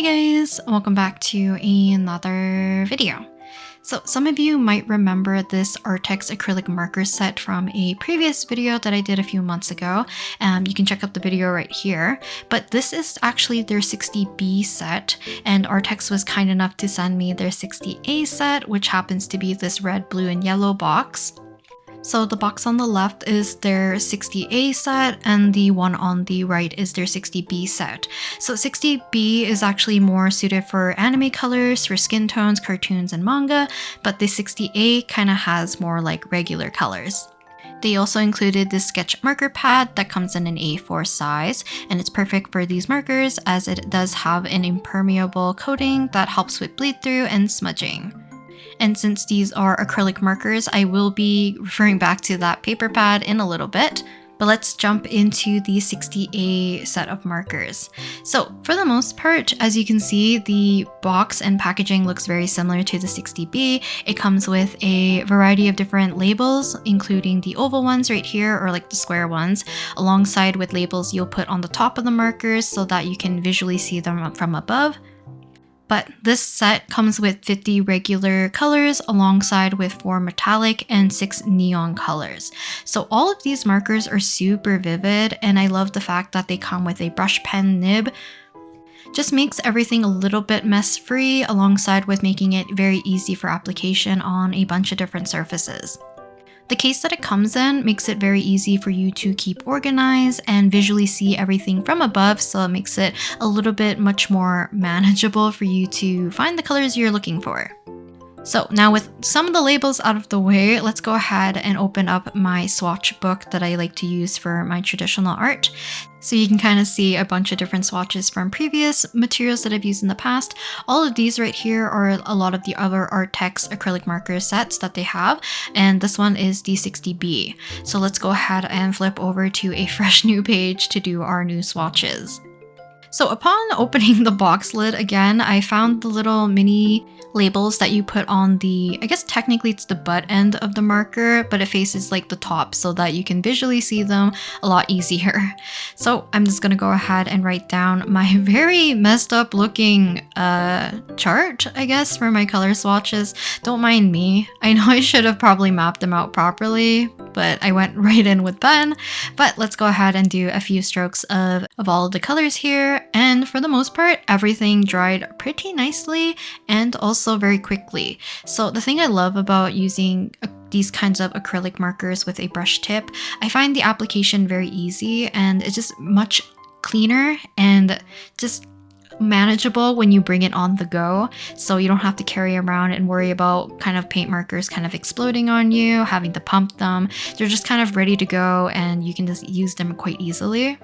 Hi guys, welcome back to another video. So some of you might remember this Arrtx acrylic marker set from a previous video that I did a few months ago. You can check out the video right here, but this is actually their 60B set, and Arrtx was kind enough to send me their 60A set, which happens to be this red, blue, and yellow box. So the box on the left is their 60A set and the one on the right is their 60B set. So 60B is actually more suited for anime colors, for skin tones, cartoons, and manga, but the 60A kind of has more like regular colors. They also included this sketch marker pad that comes in an A4 size, and it's perfect for these markers as it does have an impermeable coating that helps with bleed through and smudging. And since these are acrylic markers, I will be referring back to that paper pad in a little bit. But let's jump into the 60A set of markers. So for the most part, as you can see, the box and packaging looks very similar to the 60B. It comes with a variety of different labels, including the oval ones right here, or like the square ones, alongside with labels you'll put on the top of the markers so that you can visually see them from above. But this set comes with 50 regular colors alongside with 4 metallic and 6 neon colors. So all of these markers are super vivid, and I love the fact that they come with a brush pen nib. Just makes everything a little bit mess free alongside with making it very easy for application on a bunch of different surfaces. The case that it comes in makes it very easy for you to keep organized and visually see everything from above, so it makes it a little bit much more manageable for you to find the colors you're looking for. So now with some of the labels out of the way, let's go ahead and open up my swatch book that I like to use for my traditional art. So you can kind of see a bunch of different swatches from previous materials that I've used in the past. All of these right here are a lot of the other Arrtx acrylic marker sets that they have, and this one is the 60B. So let's go ahead and flip over to a fresh new page to do our new swatches. So upon opening the box lid again, I found the little mini labels that you put on the, I guess technically it's the butt end of the marker, but it faces like the top so that you can visually see them a lot easier. So I'm just gonna go ahead and write down my very messed up looking chart, I guess, for my color swatches. Don't mind me. I know I should have probably mapped them out properly, but I went right in with pen. But let's go ahead and do a few strokes of all of the colors here. And for the most part, everything dried pretty nicely and also very quickly. So the thing I love about using these kinds of acrylic markers with a brush tip, I find the application very easy and it's just much cleaner and just manageable when you bring it on the go, so you don't have to carry around and worry about kind of paint markers kind of exploding on you, having to pump them. They're just kind of ready to go and you can just use them quite easily.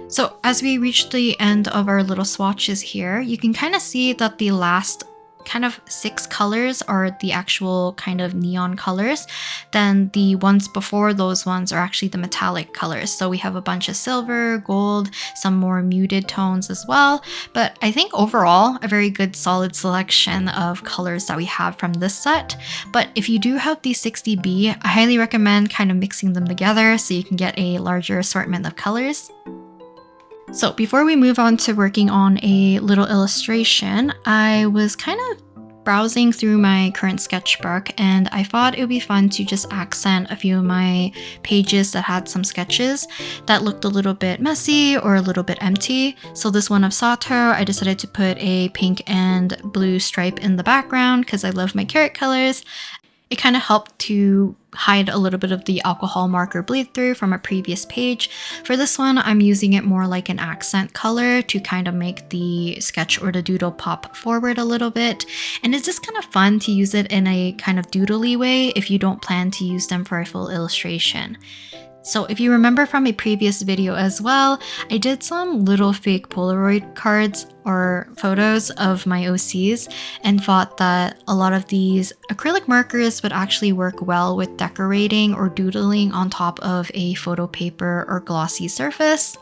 So as we reach the end of our little swatches here, you can kind of see that the last kind of 6 colors are the actual kind of neon colors. Then the ones before those ones are actually the metallic colors. So we have a bunch of silver, gold, some more muted tones as well. But I think overall, a very good solid selection of colors that we have from this set. But if you do have the 60B, I highly recommend kind of mixing them together so you can get a larger assortment of colors. So before we move on to working on a little illustration, I was kind of browsing through my current sketchbook and I thought it would be fun to just accent a few of my pages that had some sketches that looked a little bit messy or a little bit empty. So this one of Sato, I decided to put a pink and blue stripe in the background because I love my carrot colors. It kind of helped to hide a little bit of the alcohol marker bleed through from a previous page. For this one, I'm using it more like an accent color to kind of make the sketch or the doodle pop forward a little bit. And it's just kind of fun to use it in a kind of doodly way if you don't plan to use them for a full illustration. So if you remember from a previous video as well, I did some little fake Polaroid cards or photos of my OCs and thought that a lot of these acrylic markers would actually work well with decorating or doodling on top of a photo paper or glossy surface.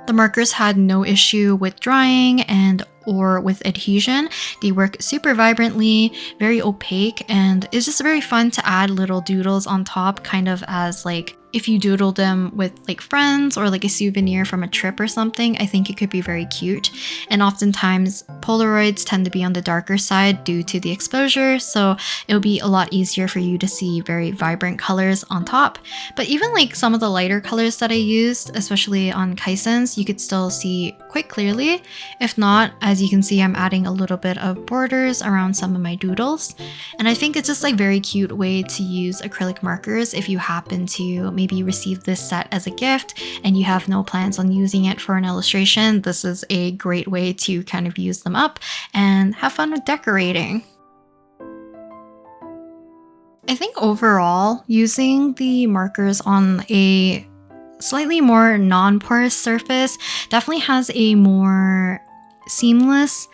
The markers had no issue with drying or with adhesion. They work super vibrantly, very opaque, and it's just very fun to add little doodles on top kind of as like if you doodle them with like friends or like a souvenir from a trip or something, I think it could be very cute. And oftentimes Polaroids tend to be on the darker side due to the exposure, so it'll be a lot easier for you to see very vibrant colors on top. But even like some of the lighter colors that I used, especially on Kaisen's, you could still see quite clearly. If not, as you can see, I'm adding a little bit of borders around some of my doodles. And I think it's just like very cute way to use acrylic markers if you happen to maybe receive this set as a gift and you have no plans on using it for an illustration. This is a great way to kind of use them up and have fun with decorating. I think overall, using the markers on a slightly more non-porous surface definitely has a more seamless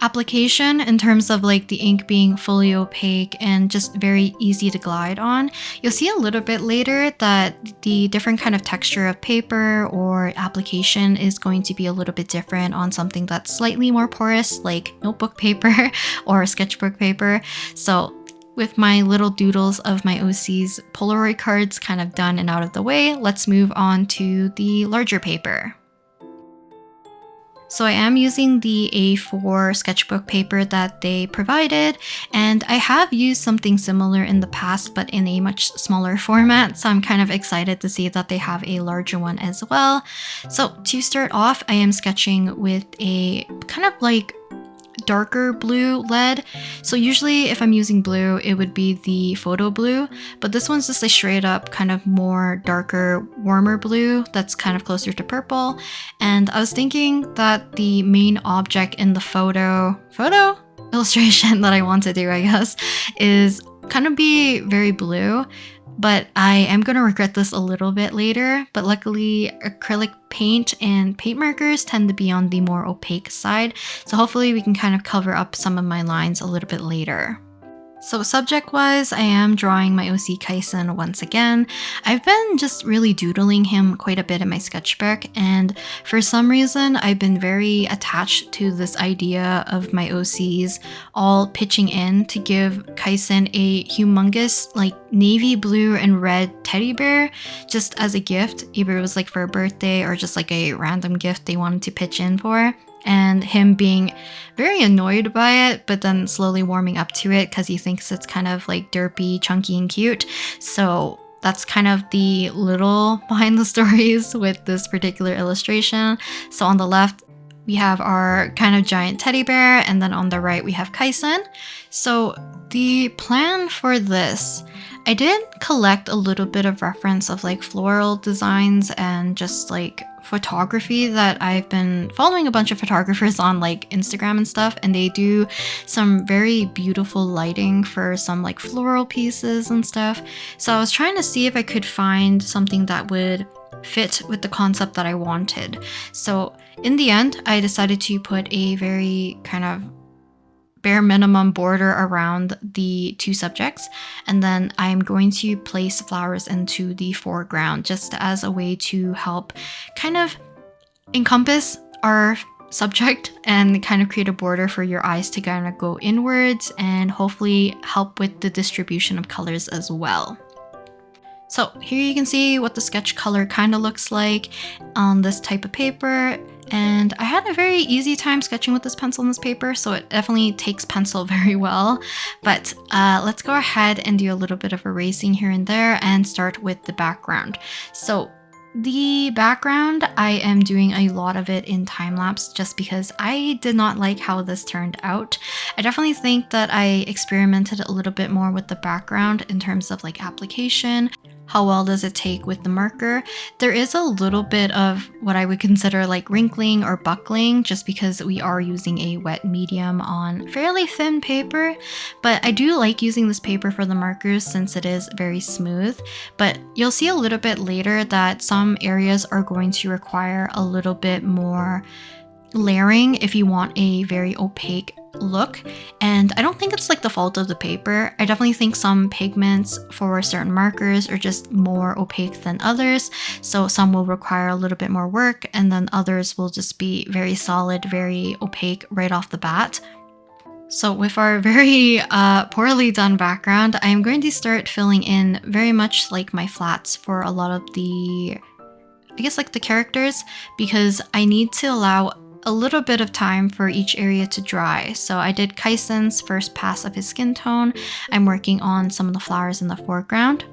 application in terms of like the ink being fully opaque and just very easy to glide on. You'll see a little bit later that the different kind of texture of paper or application is going to be a little bit different on something that's slightly more porous, like notebook paper or sketchbook paper. So with my little doodles of my OC's Polaroid cards kind of done and out of the way, let's move on to the larger paper. So I am using the A4 sketchbook paper that they provided, and I have used something similar in the past but in a much smaller format, so I'm kind of excited to see that they have a larger one as well. So to start off, I am sketching with a kind of like darker blue lead. So usually if I'm using blue, it would be the photo blue, but this one's just a straight up kind of more darker, warmer blue that's kind of closer to purple. And I was thinking that the main object in the photo illustration that I want to do, I guess, is kind of be very blue. But I am going to regret this a little bit later, but luckily acrylic paint and paint markers tend to be on the more opaque side, so hopefully we can kind of cover up some of my lines a little bit later. So subject-wise, I am drawing my OC Kaisen once again. I've been just really doodling him quite a bit in my sketchbook, and for some reason, I've been very attached to this idea of my OCs all pitching in to give Kaisen a humongous, like, navy blue and red teddy bear just as a gift. Either it was like for a birthday or just like a random gift they wanted to pitch in for. And him being very annoyed by it, but then slowly warming up to it because he thinks it's kind of like derpy, chunky, and cute. So that's kind of the little behind the stories with this particular illustration. So on the left, we have our kind of giant teddy bear, and then on the right, we have Kaisen. So the plan for this, I did collect a little bit of reference of like floral designs and just like photography that I've been following a bunch of photographers on like Instagram and stuff, and they do some very beautiful lighting for some like floral pieces and stuff. So I was trying to see if I could find something that would fit with the concept that I wanted. So in the end, I decided to put a very kind of bare minimum border around the two subjects, and then I'm going to place flowers into the foreground just as a way to help kind of encompass our subject and kind of create a border for your eyes to kind of go inwards and hopefully help with the distribution of colors as well. So here you can see what the sketch color kind of looks like on this type of paper. And I had a very easy time sketching with this pencil and this paper, so it definitely takes pencil very well. But let's go ahead and do a little bit of erasing here and there and start with the background. So the background, I am doing a lot of it in time-lapse just because I did not like how this turned out. I definitely think that I experimented a little bit more with the background in terms of like application. How well does it take with the marker? There is a little bit of what I would consider like wrinkling or buckling just because we are using a wet medium on fairly thin paper, but I do like using this paper for the markers since it is very smooth. But you'll see a little bit later that some areas are going to require a little bit more layering if you want a very opaque look, and I don't think it's like the fault of the paper. I definitely think some pigments for certain markers are just more opaque than others, so some will require a little bit more work and then others will just be very solid, very opaque right off the bat. So with our very poorly done background, I am going to start filling in very much like my flats for a lot of the, I guess like the characters, because I need to allow a little bit of time for each area to dry. So I did Kaisen's first pass of his skin tone. I'm working on some of the flowers in the foreground.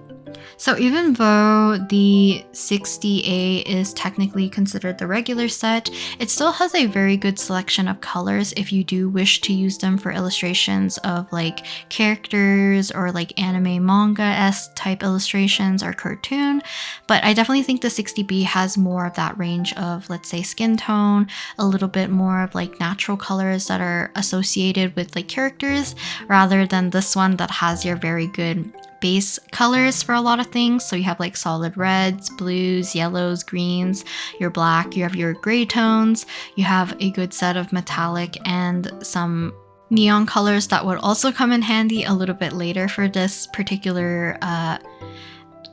So even though the 60A is technically considered the regular set, it still has a very good selection of colors if you do wish to use them for illustrations of like characters or like anime manga-esque type illustrations or cartoon. But I definitely think the 60B has more of that range of, let's say, skin tone, a little bit more of like natural colors that are associated with like characters, rather than this one that has your very good base colors for a lot of things. So you have like solid reds, blues, yellows, greens, your black, you have your gray tones, you have a good set of metallic and some neon colors that would also come in handy a little bit later for this particular,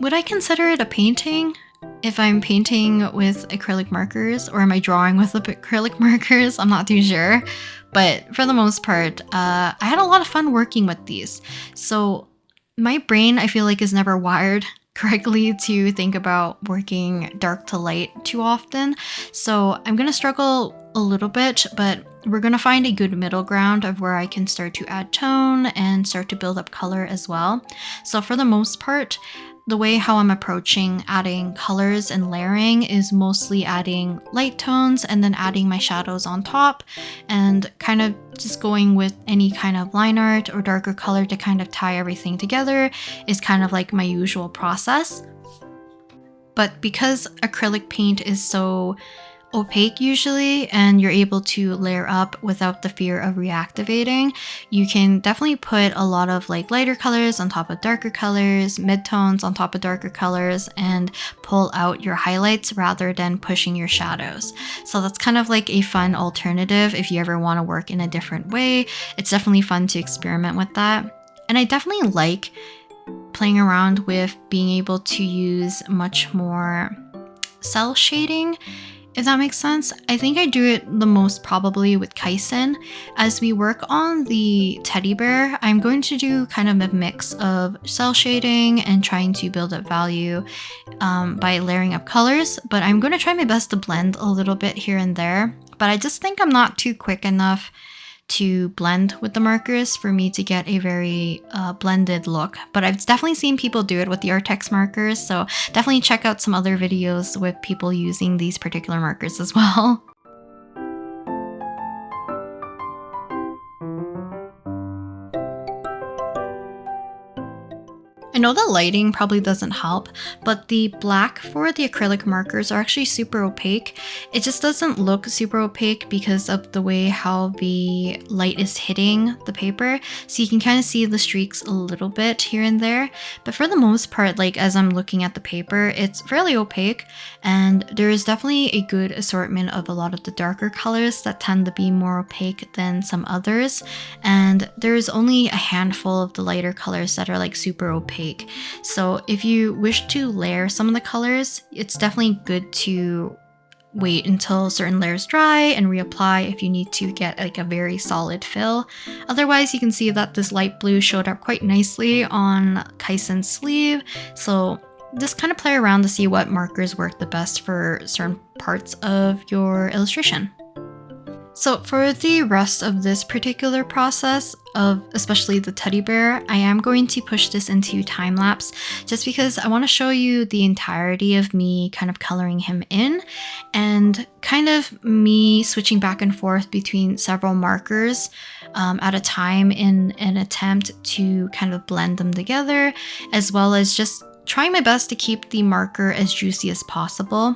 would I consider it a painting? If I'm painting with acrylic markers, or am I drawing with acrylic markers? I'm not too sure. But for the most part, I had a lot of fun working with these. So my brain, I feel like, is never wired correctly to think about working dark to light too often. So I'm going to struggle a little bit, but we're going to find a good middle ground of where I can start to add tone and start to build up color as well. So for the most part, the way how I'm approaching adding colors and layering is mostly adding light tones and then adding my shadows on top, and kind of just going with any kind of line art or darker color to kind of tie everything together is kind of like my usual process. But because acrylic paint is so opaque usually, and you're able to layer up without the fear of reactivating, you can definitely put a lot of like lighter colors on top of darker colors, midtones on top of darker colors, and pull out your highlights rather than pushing your shadows. So that's kind of like a fun alternative if you ever want to work in a different way. It's definitely fun to experiment with that. And I definitely like playing around with being able to use much more cell shading, if that makes sense. I think I do it the most probably with Kaisen. As we work on the teddy bear, I'm going to do kind of a mix of cell shading and trying to build up value by layering up colors, but I'm going to try my best to blend a little bit here and there. But I just think I'm not too quick enough to blend with the markers for me to get a very blended look. But I've definitely seen people do it with the Arrtx markers, so definitely check out some other videos with people using these particular markers as well. I know the lighting probably doesn't help, but the black for the acrylic markers are actually super opaque. It just doesn't look super opaque because of the way how the light is hitting the paper. So you can kind of see the streaks a little bit here and there. But for the most part, like as I'm looking at the paper, it's fairly opaque, and there is definitely a good assortment of a lot of the darker colors that tend to be more opaque than some others. And there's only a handful of the lighter colors that are like super opaque. So if you wish to layer some of the colors, it's definitely good to wait until certain layers dry and reapply if you need to get like a very solid fill. Otherwise, you can see that this light blue showed up quite nicely on Kaisen's sleeve. So just kind of play around to see what markers work the best for certain parts of your illustration. So for the rest of this particular process of especially the teddy bear, I am going to push this into time lapse just because I want to show you the entirety of me kind of coloring him in, and kind of me switching back and forth between several markers at a time in an attempt to kind of blend them together, as well as just trying my best to keep the marker as juicy as possible.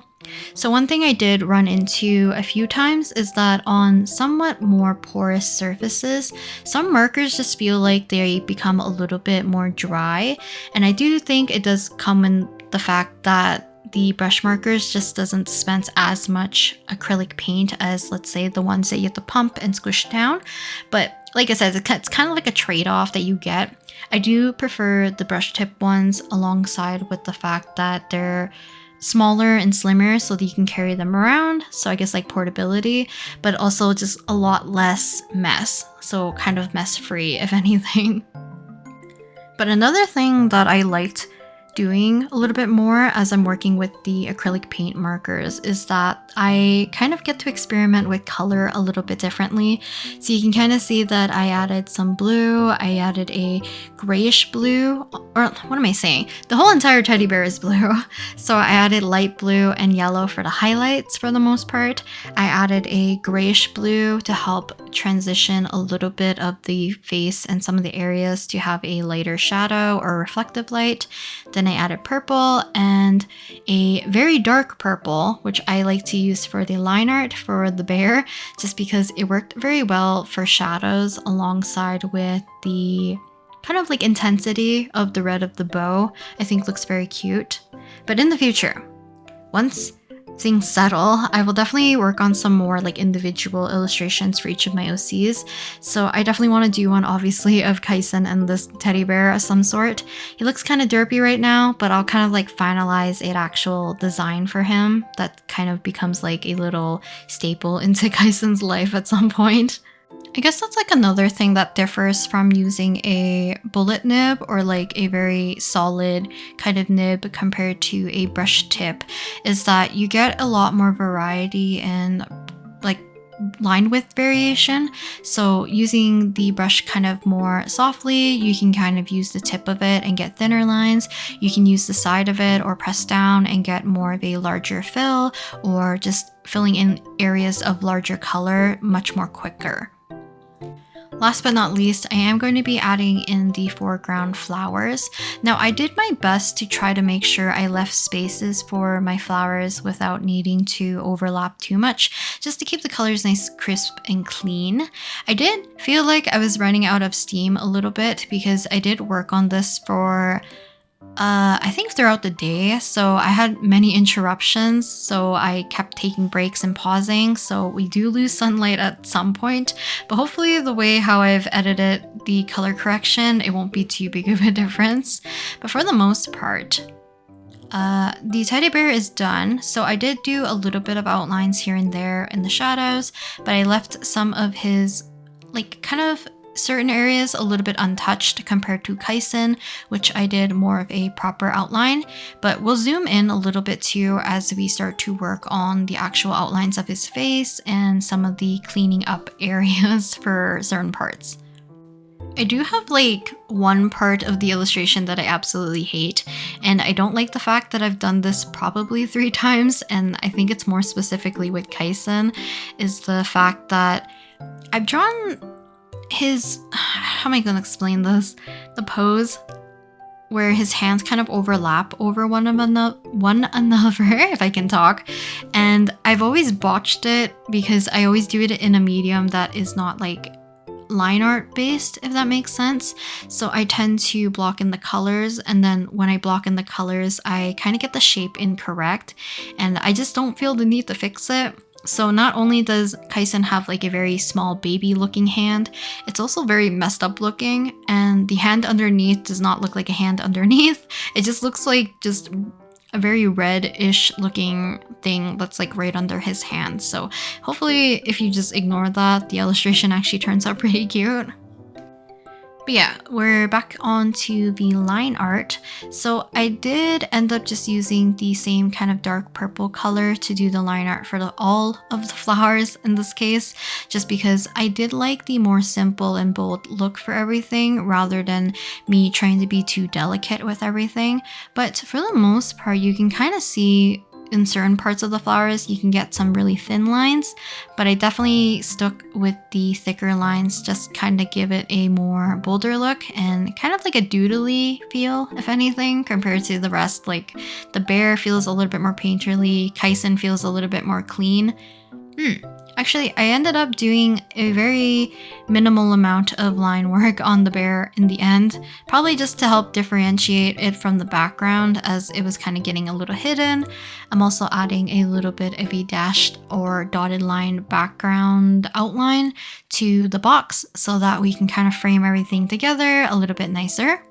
So one thing I did run into a few times is that on somewhat more porous surfaces, some markers just feel like they become a little bit more dry. And I do think it does come in the fact that the brush markers just doesn't dispense as much acrylic paint as, let's say, the ones that you have to pump and squish down. But like I said, it's kind of like a trade-off that you get. I do prefer the brush tip ones alongside with the fact that they're smaller and slimmer so that you can carry them around. So I guess like portability, but also just a lot less mess. So kind of mess free, if anything. But another thing that I liked doing a little bit more as I'm working with the acrylic paint markers is that I kind of get to experiment with color a little bit differently. So you can kind of see that I added some blue, I added a grayish blue, or what am I saying? The whole entire teddy bear is blue. So I added light blue and yellow for the highlights for the most part. I added a grayish blue to help transition a little bit of the face and some of the areas to have a lighter shadow or reflective light. Then I added purple and a very dark purple, which I like to use for the line art for the bear, just because it worked very well for shadows alongside with the kind of like intensity of the red of the bow. I think looks very cute. But in the future, once things settle, I will definitely work on some more like individual illustrations for each of my OCs. So I definitely want to do one obviously of Kaisen and this teddy bear of some sort. He looks kind of derpy right now, but I'll kind of like finalize an actual design for him that kind of becomes like a little staple into Kaisen's life at some point. I guess that's like another thing that differs from using a bullet nib or like a very solid kind of nib compared to a brush tip, is that you get a lot more variety and like line width variation. So using the brush kind of more softly, you can kind of use the tip of it and get thinner lines. You can use the side of it or press down and get more of a larger fill, or just filling in areas of larger color much more quicker. Last but not least, I am going to be adding in the foreground flowers. Now, I did my best to try to make sure I left spaces for my flowers without needing to overlap too much, just to keep the colors nice, crisp, and clean. I did feel like I was running out of steam a little bit because I did work on this for I think throughout the day, so I had many interruptions, so I kept taking breaks and pausing, so we do lose sunlight at some point, but hopefully the way how I've edited the color correction, it won't be too big of a difference. But for the most part, the teddy bear is done, so I did do a little bit of outlines here and there in the shadows, but I left some of his like kind of certain areas a little bit untouched compared to Kaisen, which I did more of a proper outline, but we'll zoom in a little bit too as we start to work on the actual outlines of his face and some of the cleaning up areas for certain parts. I do have like one part of the illustration that I absolutely hate, and I don't like the fact that I've done this probably 3 times, and I think it's more specifically with Kaisen, is the fact that I've drawn his, how am I going to explain this? The pose where his hands kind of overlap over one another, if I can talk. And I've always botched it because I always do it in a medium that is not like line art based, if that makes sense. So I tend to block in the colors, and then when I block in the colors, I kind of get the shape incorrect, and I just don't feel the need to fix it. So not only does Kaisen have like a very small baby looking hand, it's also very messed up looking, and the hand underneath does not look like a hand underneath. It just looks like just a very red-ish looking thing that's like right under his hand. So hopefully if you just ignore that, the illustration actually turns out pretty cute. But yeah, we're back onto the line art. So I did end up just using the same kind of dark purple color to do the line art for all of the flowers in this case, just because I did like the more simple and bold look for everything rather than me trying to be too delicate with everything. But for the most part, you can kind of see in certain parts of the flowers, you can get some really thin lines, but I definitely stuck with the thicker lines, just kind of give it a more bolder look and kind of like a doodly feel, if anything, compared to the rest. Like the bear feels a little bit more painterly, Kaisen feels a little bit more clean. Actually, I ended up doing a very minimal amount of line work on the bear in the end, probably just to help differentiate it from the background as it was kind of getting a little hidden. I'm also adding a little bit of a dashed or dotted line background outline to the box so that we can kind of frame everything together a little bit nicer.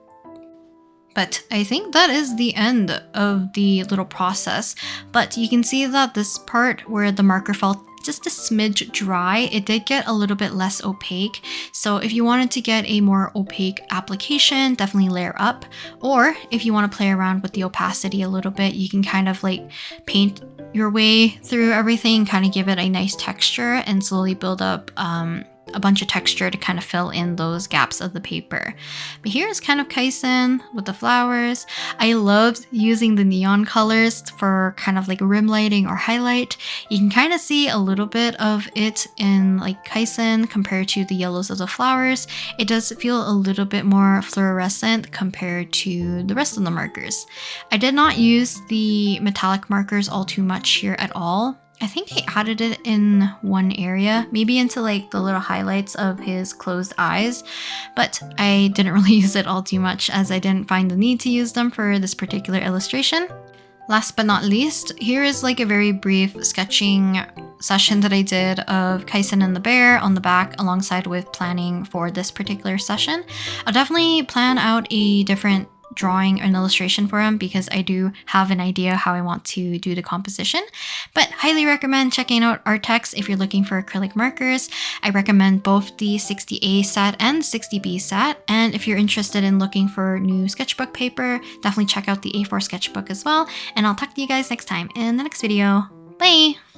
But I think that is the end of the little process. But you can see that this part where the marker felt just a smidge dry, it did get a little bit less opaque. So if you wanted to get a more opaque application, definitely layer up. Or if you want to play around with the opacity a little bit, you can kind of like paint your way through everything, kind of give it a nice texture and slowly build up a bunch of texture to kind of fill in those gaps of the paper. But here is kind of Kaisen with the flowers. I loved using the neon colors for kind of like rim lighting or highlight. You can kind of see a little bit of it in like Kaisen compared to the yellows of the flowers. It does feel a little bit more fluorescent compared to the rest of the markers. I did not use the metallic markers all too much here at all. I think I added it in one area, maybe into like the little highlights of his closed eyes, but I didn't really use it all too much as I didn't find the need to use them for this particular illustration. Last but not least, here is like a very brief sketching session that I did of Kaisen and the bear on the back alongside with planning for this particular session. I'll definitely plan out a different drawing an illustration for him because I do have an idea how I want to do the composition, but highly recommend checking out Arrtx if you're looking for acrylic markers. I recommend both the 60A set and the 60B set, and if you're interested in looking for new sketchbook paper, definitely check out the A4 sketchbook as well, and I'll talk to you guys next time in the next video. Bye!